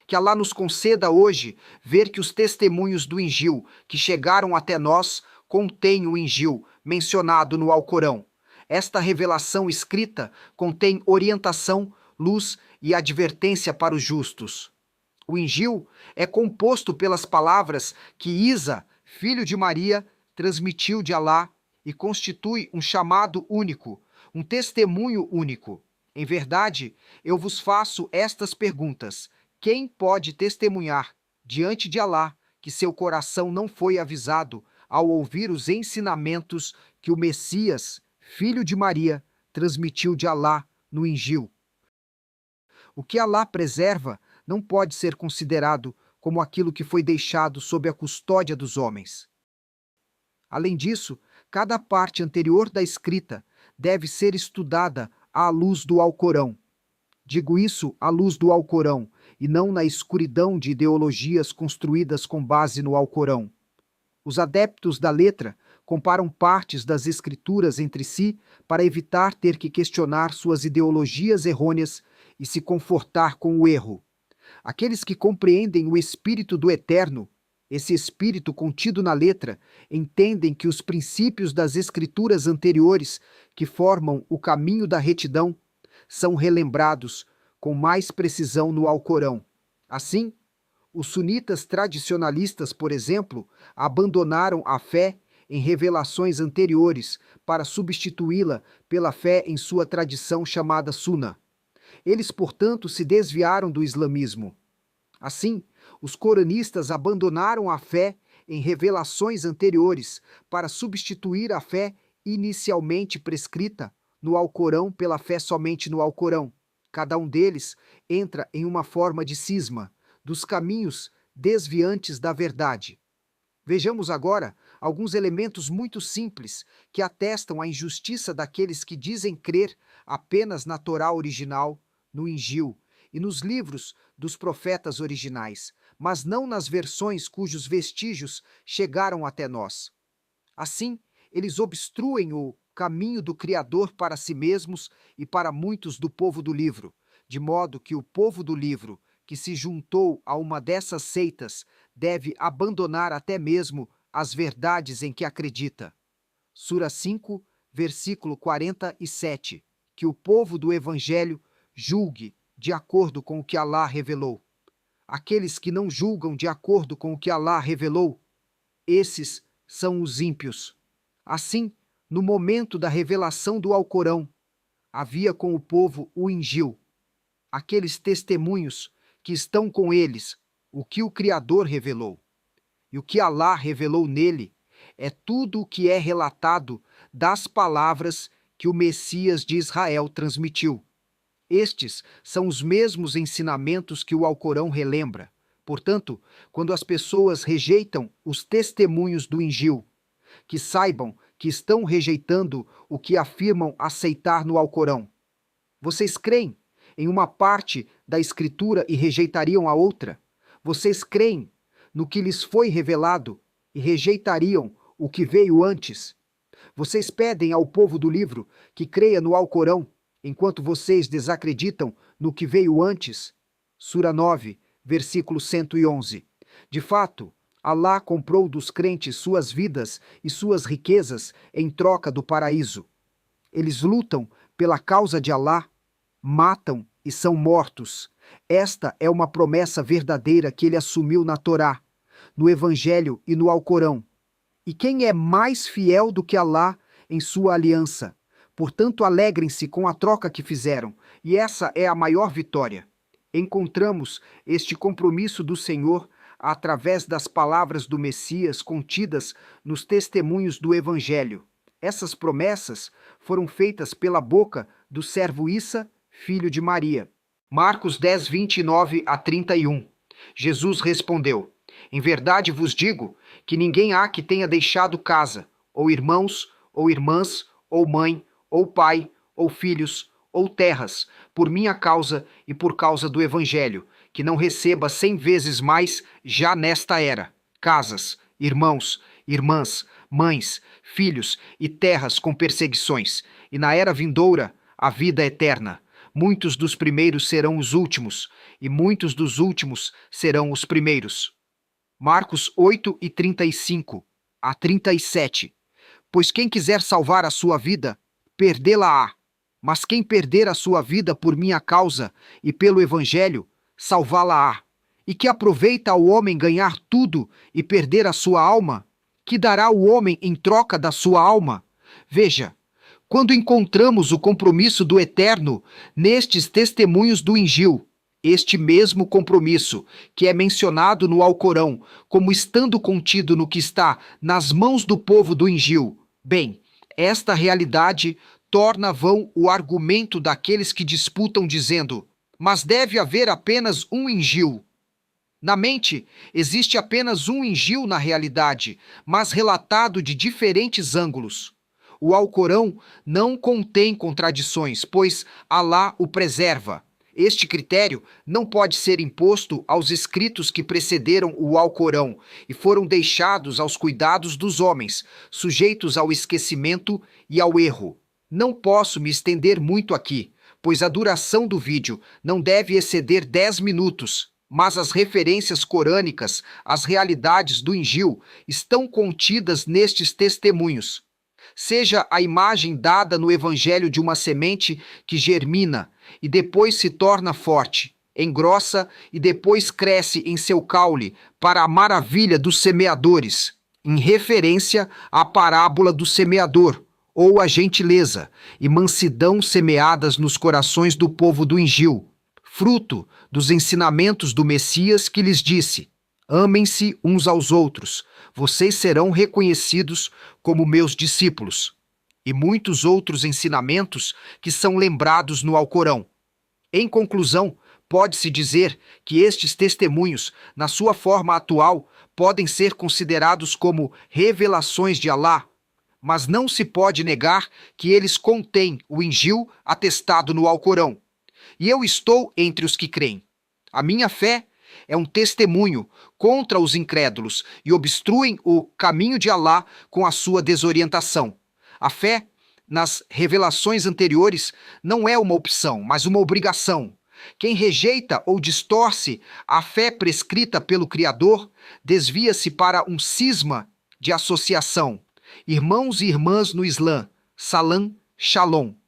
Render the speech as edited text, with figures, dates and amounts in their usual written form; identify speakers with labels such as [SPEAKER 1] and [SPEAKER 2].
[SPEAKER 1] Que Alá nos conceda hoje ver que os testemunhos do Injil que chegaram até nós contêm o Injil mencionado no Alcorão. Esta revelação escrita contém orientação, luz e advertência para os justos. O Injil é composto pelas palavras que Isa, filho de Maria, transmitiu de Alá e constitui um chamado único, um testemunho único. Em verdade, eu vos faço estas perguntas. Quem pode testemunhar diante de Alá que seu coração não foi avisado ao ouvir os ensinamentos que o Messias, filho de Maria, transmitiu de Alá no Injil? O que Alá preserva não pode ser considerado como aquilo que foi deixado sob a custódia dos homens. Além disso, cada parte anterior da escrita deve ser estudada à luz do Alcorão. Digo isso à luz do Alcorão, e não na escuridão de ideologias construídas com base no Alcorão. Os adeptos da letra comparam partes das escrituras entre si para evitar ter que questionar suas ideologias errôneas e se confortar com o erro. Aqueles que compreendem o Espírito do Eterno, esse Espírito contido na letra, entendem que os princípios das escrituras anteriores, que formam o caminho da retidão, são relembrados com mais precisão no Alcorão. Assim, os sunitas tradicionalistas, por exemplo, abandonaram a fé em revelações anteriores para substituí-la pela fé em sua tradição chamada Sunna. Eles, portanto, se desviaram do islamismo. Assim, os coranistas abandonaram a fé em revelações anteriores para substituir a fé inicialmente prescrita no Alcorão pela fé somente no Alcorão. Cada um deles entra em uma forma de cisma dos caminhos desviantes da verdade. Vejamos agora alguns elementos muito simples que atestam a injustiça daqueles que dizem crer apenas na Torá original, no Injil e nos livros dos profetas originais, mas não nas versões cujos vestígios chegaram até nós. Assim, eles obstruem o caminho do Criador para si mesmos e para muitos do povo do livro, de modo que o povo do livro, que se juntou a uma dessas seitas, deve abandonar até mesmo as verdades em que acredita. Sura 5, versículo 47, que o povo do Evangelho julgue de acordo com o que Alá revelou. Aqueles que não julgam de acordo com o que Alá revelou, esses são os ímpios. Assim, no momento da revelação do Alcorão, havia com o povo o Injil, aqueles testemunhos que estão com eles, o que o Criador revelou. E o que Alá revelou nele é tudo o que é relatado das palavras que o Messias de Israel transmitiu. Estes são os mesmos ensinamentos que o Alcorão relembra. Portanto, quando as pessoas rejeitam os testemunhos do Injil, que saibam que estão rejeitando o que afirmam aceitar no Alcorão. Vocês creem em uma parte da Escritura e rejeitariam a outra? Vocês creem no que lhes foi revelado e rejeitariam o que veio antes? Vocês pedem ao povo do livro que creia no Alcorão, enquanto vocês desacreditam no que veio antes? Sura 9, versículo 111. De fato, Alá comprou dos crentes suas vidas e suas riquezas em troca do paraíso. Eles lutam pela causa de Alá, matam e são mortos. Esta é uma promessa verdadeira que ele assumiu na Torá, no Evangelho e no Alcorão. E quem é mais fiel do que Alá em sua aliança? Portanto, alegrem-se com a troca que fizeram, e essa é a maior vitória. Encontramos este compromisso do Senhor através das palavras do Messias contidas nos testemunhos do Evangelho. Essas promessas foram feitas pela boca do servo Isa, filho de Maria. Marcos 10, 29 a 31. Jesus respondeu: Em verdade vos digo que ninguém há que tenha deixado casa, ou irmãos, ou irmãs, ou mãe, ou pai, ou filhos, ou terras, por minha causa e por causa do Evangelho, que não receba 100 vezes mais já nesta era, casas, irmãos, irmãs, mães, filhos e terras com perseguições, e na era vindoura, a vida eterna. Muitos dos primeiros serão os últimos, e muitos dos últimos serão os primeiros. Marcos 8:35 a 37. Pois quem quiser salvar a sua vida, perdê-la-á. Mas quem perder a sua vida por minha causa e pelo Evangelho, salvá-la-á. E que aproveita ao homem ganhar tudo e perder a sua alma? Que dará o homem em troca da sua alma? Veja, quando encontramos o compromisso do Eterno nestes testemunhos do Injil, este mesmo compromisso, que é mencionado no Alcorão, como estando contido no que está nas mãos do povo do Injil, bem, esta realidade torna vão o argumento daqueles que disputam dizendo: mas deve haver apenas um Injil. Na mente, existe apenas um Injil na realidade, mas relatado de diferentes ângulos. O Alcorão não contém contradições, pois Alá o preserva. Este critério não pode ser imposto aos escritos que precederam o Alcorão e foram deixados aos cuidados dos homens, sujeitos ao esquecimento e ao erro. Não posso me estender muito aqui, pois a duração do vídeo não deve exceder 10 minutos, mas as referências corânicas às realidades do Injil estão contidas nestes testemunhos. Seja a imagem dada no Evangelho de uma semente que germina e depois se torna forte, engrossa e depois cresce em seu caule para a maravilha dos semeadores, em referência à parábola do semeador, ou a gentileza e mansidão semeadas nos corações do povo do Injil, fruto dos ensinamentos do Messias que lhes disse: amem-se uns aos outros, vocês serão reconhecidos como meus discípulos. E muitos outros ensinamentos que são lembrados no Alcorão. Em conclusão, pode-se dizer que estes testemunhos, na sua forma atual, podem ser considerados como revelações de Alá, mas não se pode negar que eles contêm o Injil atestado no Alcorão. E eu estou entre os que creem. A minha fé é um testemunho contra os incrédulos e obstruem o caminho de Alá com a sua desorientação. A fé nas revelações anteriores não é uma opção, mas uma obrigação. Quem rejeita ou distorce a fé prescrita pelo Criador desvia-se para um cisma de associação. Irmãos e irmãs no Islã, Salam, Shalom.